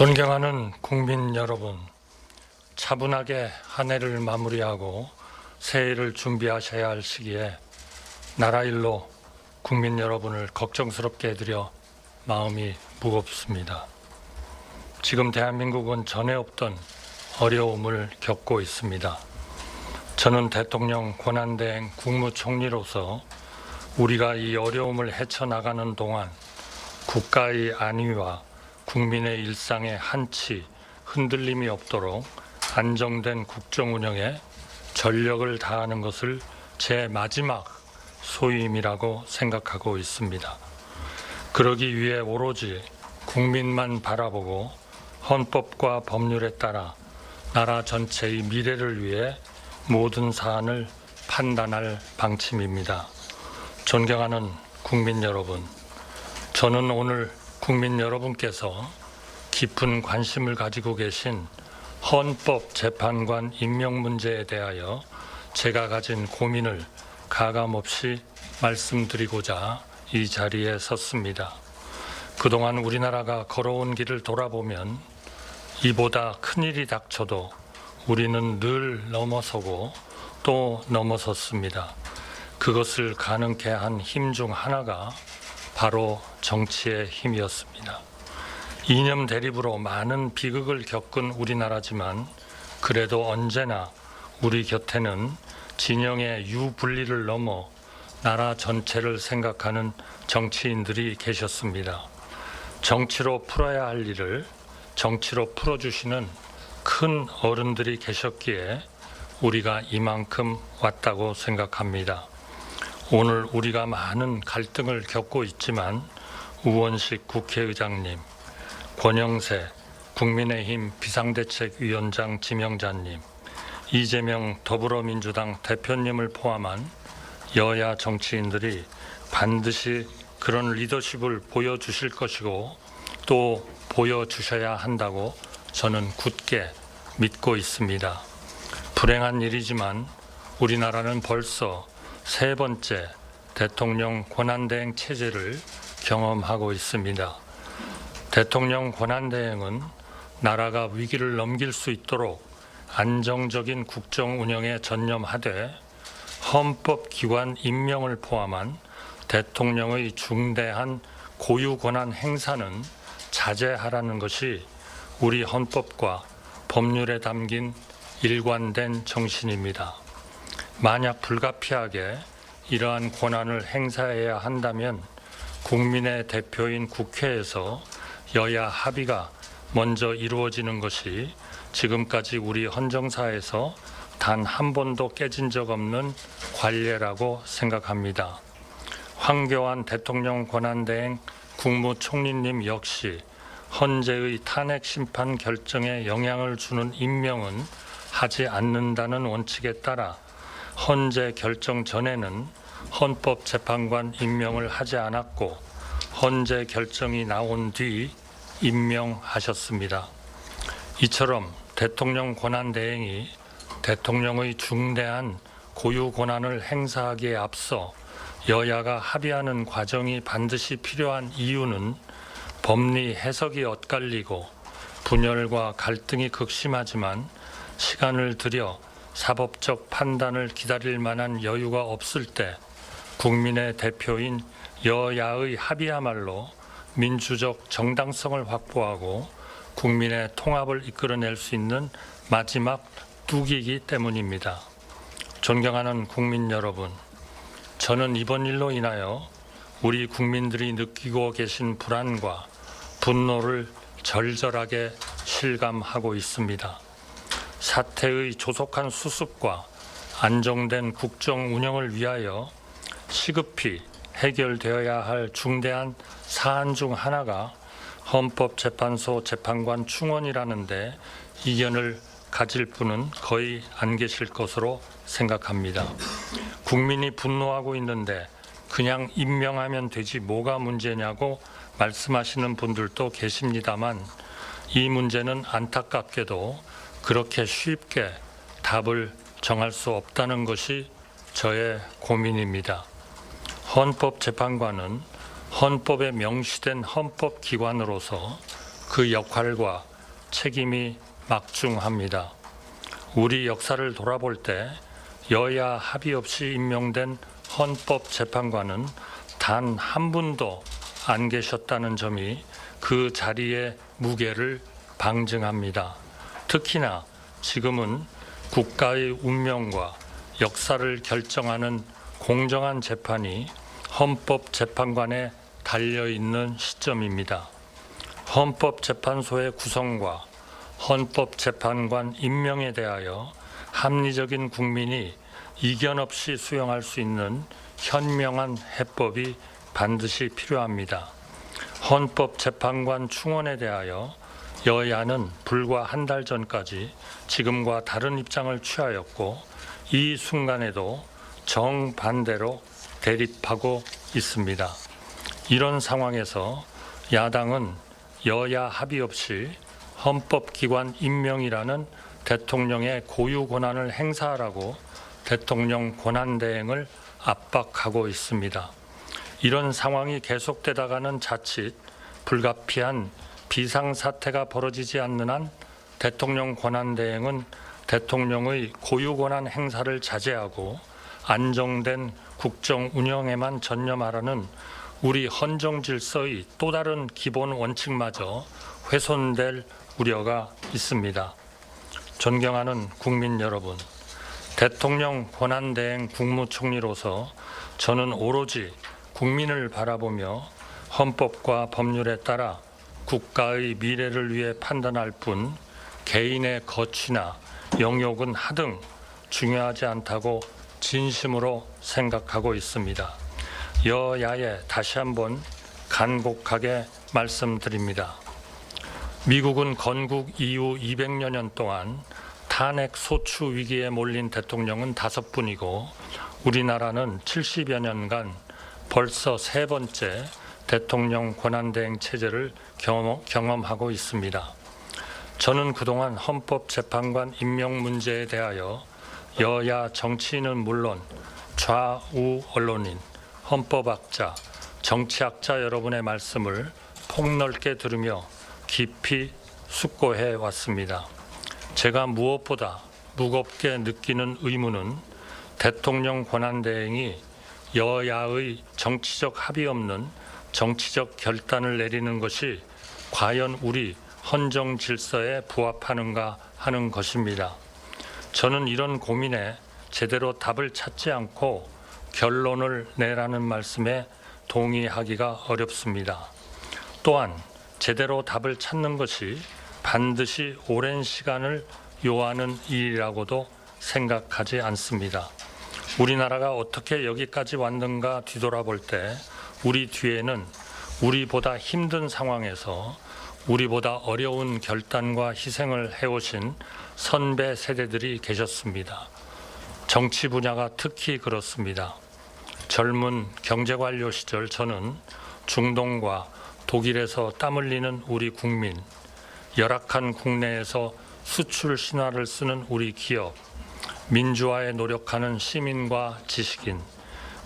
존경하는 국민 여러분, 차분하게 한 해를 마무리하고 새해를 준비하셔야 할 시기에 나라 일로 국민 여러분을 걱정스럽게 해드려 마음이 무겁습니다. 지금 대한민국은 전에 없던 어려움을 겪고 있습니다. 저는 대통령 권한대행 국무총리로서 우리가 이 어려움을 헤쳐나가는 동안 국가의 안위와 국민의 일상에 한치 흔들림이 없도록 안정된 국정 운영에 전력을 다하는 것을 제 마지막 소임이라고 생각하고 있습니다. 그러기 위해 오로지 국민만 바라보고 헌법과 법률에 따라 나라 전체의 미래를 위해 모든 사안을 판단할 방침입니다. 존경하는 국민 여러분, 저는 오늘 국민 여러분께서 깊은 관심을 가지고 계신 헌법재판관 임명 문제에 대하여 제가 가진 고민을 가감없이 말씀드리고자 이 자리에 섰습니다. 그동안 우리나라가 걸어온 길을 돌아보면 이보다 큰일이 닥쳐도 우리는 늘 넘어서고 또 넘어섰습니다. 그것을 가능케 한 힘 중 하나가 바로 정치의 힘이었습니다. 이념 대립으로 많은 비극을 겪은 우리나라지만 그래도 언제나 우리 곁에는 진영의 유분리를 넘어 나라 전체를 생각하는 정치인들이 계셨습니다. 정치로 풀어야 할 일을 정치로 풀어주시는 큰 어른들이 계셨기에 우리가 이만큼 왔다고 생각합니다. 오늘 우리가 많은 갈등을 겪고 있지만 우원식 국회의장님, 권영세 국민의힘 비상대책위원장 지명자님, 이재명 더불어민주당 대표님을 포함한 여야 정치인들이 반드시 그런 리더십을 보여주실 것이고 또 보여주셔야 한다고 저는 굳게 믿고 있습니다. 불행한 일이지만 우리나라는 벌써 세 번째 대통령 권한대행 체제를 경험하고 있습니다. 대통령 권한대행은 나라가 위기를 넘길 수 있도록 안정적인 국정 운영에 전념하되 헌법기관 임명을 포함한 대통령의 중대한 고유 권한 행사는 자제하라는 것이 우리 헌법과 법률에 담긴 일관된 정신입니다. 만약 불가피하게 이러한 권한을 행사해야 한다면 국민의 대표인 국회에서 여야 합의가 먼저 이루어지는 것이 지금까지 우리 헌정사에서 단 한 번도 깨진 적 없는 관례라고 생각합니다. 황교안 대통령 권한대행 국무총리님 역시 헌재의 탄핵 심판 결정에 영향을 주는 임명은 하지 않는다는 원칙에 따라 헌재 결정 전에는 헌법재판관 임명을 하지 않았고 헌재 결정이 나온 뒤 임명하셨습니다. 이처럼 대통령 권한대행이 대통령의 중대한 고유 권한을 행사하기에 앞서 여야가 합의하는 과정이 반드시 필요한 이유는 법리 해석이 엇갈리고 분열과 갈등이 극심하지만 시간을 들여 사법적 판단을 기다릴 만한 여유가 없을 때 국민의 대표인 여야의 합의야말로 민주적 정당성을 확보하고 국민의 통합을 이끌어낼 수 있는 마지막 뚝이기 때문입니다. 존경하는 국민 여러분, 저는 이번 일로 인하여 우리 국민들이 느끼고 계신 불안과 분노를 절절하게 실감하고 있습니다. 사태의 조속한 수습과 안정된 국정 운영을 위하여 시급히 해결되어야 할 중대한 사안 중 하나가 헌법재판소 재판관 충원이라는데 이견을 가질 분은 거의 안 계실 것으로 생각합니다. 국민이 분노하고 있는데 그냥 임명하면 되지 뭐가 문제냐고 말씀하시는 분들도 계십니다만 이 문제는 안타깝게도 그렇게 쉽게 답을 정할 수 없다는 것이 저의 고민입니다. 헌법재판관은 헌법에 명시된 헌법기관으로서 그 역할과 책임이 막중합니다. 우리 역사를 돌아볼 때 여야 합의 없이 임명된 헌법재판관은 단 한 분도 안 계셨다는 점이 그 자리의 무게를 방증합니다. 특히나 지금은 국가의 운명과 역사를 결정하는 공정한 재판이 헌법재판관에 달려있는 시점입니다. 헌법재판소의 구성과 헌법재판관 임명에 대하여 합리적인 국민이 이견 없이 수용할 수 있는 현명한 해법이 반드시 필요합니다. 헌법재판관 충원에 대하여 여야는 불과 한 달 전까지 지금과 다른 입장을 취하였고 이 순간에도 정반대로 대립하고 있습니다. 이런 상황에서 야당은 여야 합의 없이 헌법기관 임명이라는 대통령의 고유 권한을 행사하라고 대통령 권한대행을 압박하고 있습니다. 이런 상황이 계속되다가는 자칫 불가피한 비상사태가 벌어지지 않는 한 대통령 권한대행은 대통령의 고유 권한 행사를 자제하고 안정된 국정 운영에만 전념하라는 우리 헌정 질서의 또 다른 기본 원칙마저 훼손될 우려가 있습니다. 존경하는 국민 여러분, 대통령 권한대행 국무총리로서 저는 오로지 국민을 바라보며 헌법과 법률에 따라 국가의 미래를 위해 판단할 뿐 개인의 거취나 영욕은 하등 중요하지 않다고 진심으로 생각하고 있습니다. 여야에 다시 한번 간곡하게 말씀드립니다. 미국은 건국 이후 200여 년 동안 탄핵 소추 위기에 몰린 대통령은 5분이고 우리나라는 70여 년간 벌써 3번째 대통령 권한대행 체제를 경험하고 있습니다. 저는 그동안 헌법재판관 임명 문제에 대하여 여야 정치인은 물론 좌우 언론인, 헌법학자, 정치학자 여러분의 말씀을 폭넓게 들으며 깊이 숙고해 왔습니다. 제가 무엇보다 무겁게 느끼는 의무는 대통령 권한대행이 여야의 정치적 합의 없는 정치적 결단을 내리는 것이 과연 우리 헌정 질서에 부합하는가 하는 것입니다. 저는 이런 고민에 제대로 답을 찾지 않고 결론을 내라는 말씀에 동의하기가 어렵습니다. 또한 제대로 답을 찾는 것이 반드시 오랜 시간을 요하는 일이라고도 생각하지 않습니다. 우리나라가 어떻게 여기까지 왔는가 뒤돌아볼 때 우리 뒤에는 우리보다 힘든 상황에서 우리보다 어려운 결단과 희생을 해오신 선배 세대들이 계셨습니다. 정치 분야가 특히 그렇습니다. 젊은 경제관료 시절 저는 중동과 독일에서 땀 흘리는 우리 국민, 열악한 국내에서 수출 신화를 쓰는 우리 기업, 민주화에 노력하는 시민과 지식인,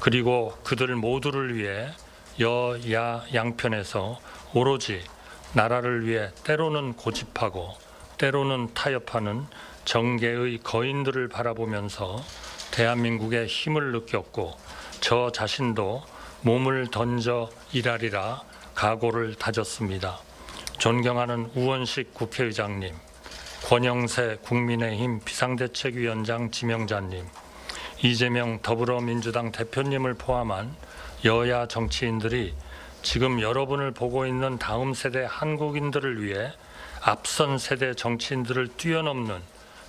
그리고 그들 모두를 위해 여야 양편에서 오로지 나라를 위해 때로는 고집하고 때로는 타협하는 정계의 거인들을 바라보면서 대한민국의 힘을 느꼈고 저 자신도 몸을 던져 일하리라 각오를 다졌습니다. 존경하는 우원식 국회의장님, 권영세 국민의힘 비상대책위원장 지명자님, 이재명 더불어민주당 대표님을 포함한 여야 정치인들이 지금 여러분을 보고 있는 다음 세대 한국인들을 위해 앞선 세대 정치인들을 뛰어넘는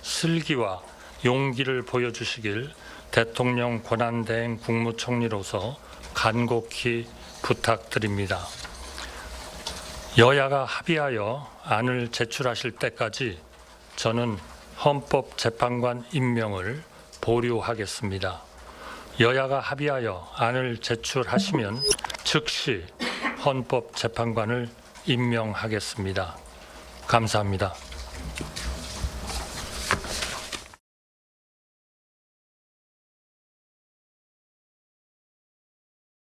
슬기와 용기를 보여주시길 대통령 권한대행 국무총리로서 간곡히 부탁드립니다. 여야가 합의하여 안을 제출하실 때까지 저는 헌법재판관 임명을 보류하겠습니다. 여야가 합의하여 안을 제출하시면 즉시 헌법재판관을 임명하겠습니다. 감사합니다.